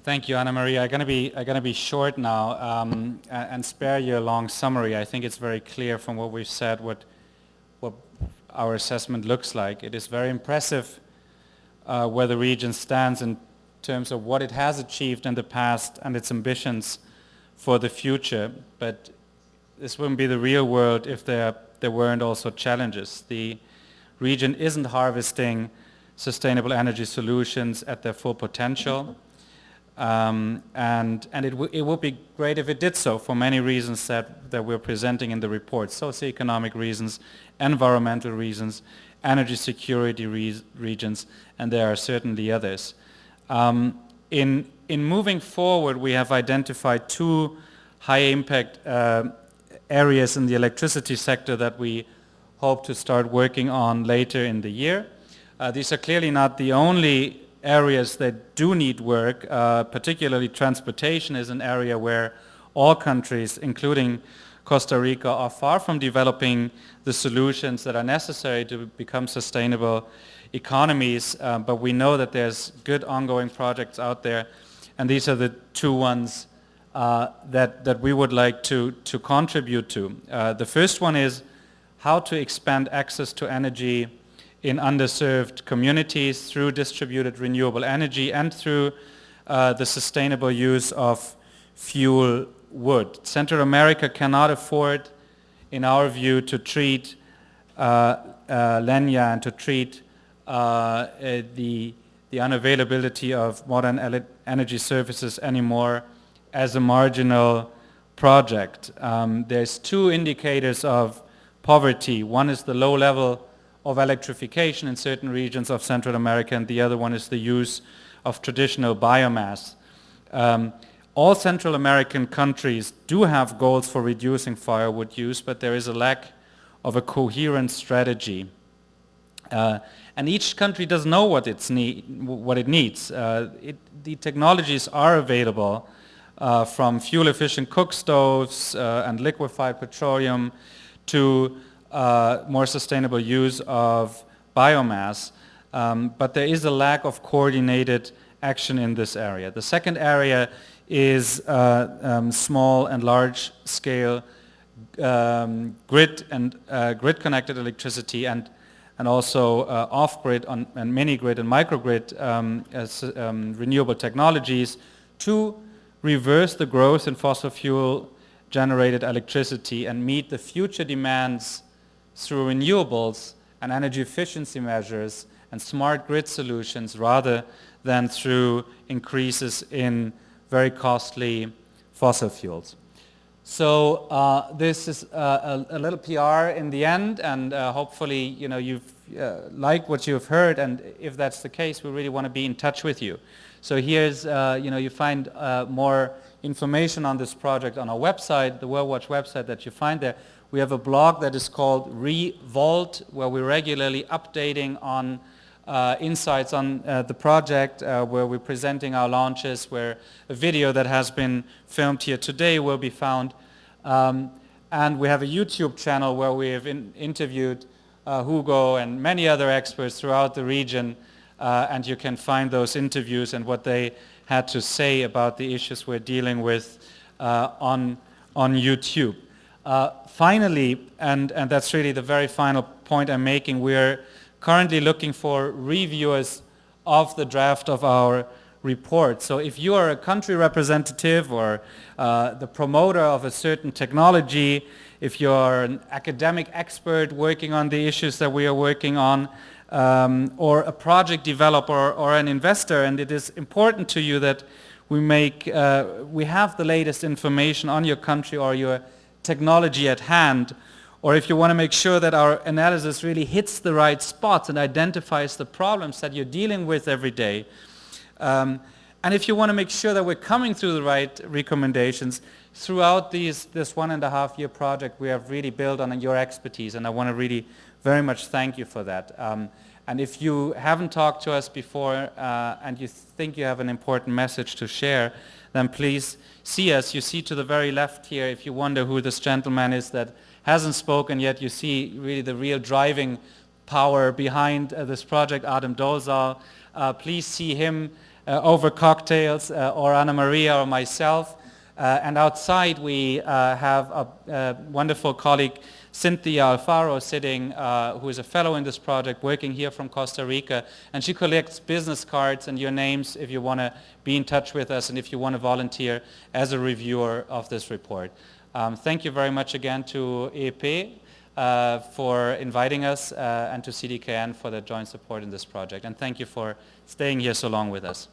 Thank you, Anna Maria. I'm gonna be short now and spare you a long summary. I think it's very clear from what we've said what our assessment looks like. It is very impressive where the region stands in terms of what it has achieved in the past and its ambitions for the future. But this wouldn't be the real world if there weren't also challenges. The region isn't harvesting sustainable energy solutions at their full potential. And it would be great if it did so for many reasons that we're presenting in the report: socioeconomic reasons, environmental reasons, energy security reasons, and there are certainly others. In moving forward, we have identified two high impact areas in the electricity sector that we hope to start working on later in the year. These are clearly not the only areas that do need work. Particularly transportation is an area where all countries, including Costa Rica, are far from developing the solutions that are necessary to become sustainable economies, but we know that there's good ongoing projects out there, and these are the two ones that we would like to contribute to. The first one is how to expand access to energy in underserved communities through distributed renewable energy and through the sustainable use of fuel wood. Central America cannot afford, in our view, to treat leña and to treat the unavailability of modern energy services anymore as a marginal project. There's two indicators of poverty. One is the low level of electrification in certain regions of Central America, and the other one is the use of traditional biomass. All Central American countries do have goals for reducing firewood use, but there is a lack of a coherent strategy. And each country does know what it needs. The technologies are available, from fuel-efficient cook stoves and liquefied petroleum to more sustainable use of biomass, but there is a lack of coordinated action in this area. The second area is small and large scale grid and grid-connected electricity and also off-grid and mini-grid and microgrid as renewable technologies to reverse the growth in fossil fuel generated electricity and meet the future demands through renewables and energy efficiency measures and smart grid solutions rather than through increases in very costly fossil fuels. So this is a little PR in the end, and hopefully you've liked what you've heard, and if that's the case, we really want to be in touch with you. So here's, you find more information on this project on our website, the Worldwatch website that you find there. We have a blog that is called Revolt, where we're regularly updating on insights on the project, where we're presenting our launches, where a video that has been filmed here today will be found. And we have a YouTube channel where we have interviewed Hugo and many other experts throughout the region, and you can find those interviews and what they had to say about the issues we're dealing with on YouTube. Finally, and that's really the very final point I'm making, we're currently looking for reviewers of the draft of our report. So if you are a country representative or the promoter of a certain technology, if you're an academic expert working on the issues that we are working on, or a project developer or an investor, and it is important to you that we have the latest information on your country or your technology at hand, or if you want to make sure that our analysis really hits the right spots and identifies the problems that you're dealing with every day, and if you want to make sure that we're coming through the right recommendations throughout this 1.5 year project, we have really built on your expertise, and I want to really very much thank you for that. And if you haven't talked to us before and you think you have an important message to share, then please see us. You see to the very left here, if you wonder who this gentleman is that hasn't spoken yet, you see really the real driving power behind this project, Adam Dolezal. Please see him over cocktails, or Anna Maria or myself. And outside we have a wonderful colleague, Cynthia Alfaro, sitting, who is a fellow in this project, working here from Costa Rica, and she collects business cards and your names if you want to be in touch with us and if you want to volunteer as a reviewer of this report. Thank you very much again to EEP for inviting us, and to CDKN for the joint support in this project, and thank you for staying here so long with us.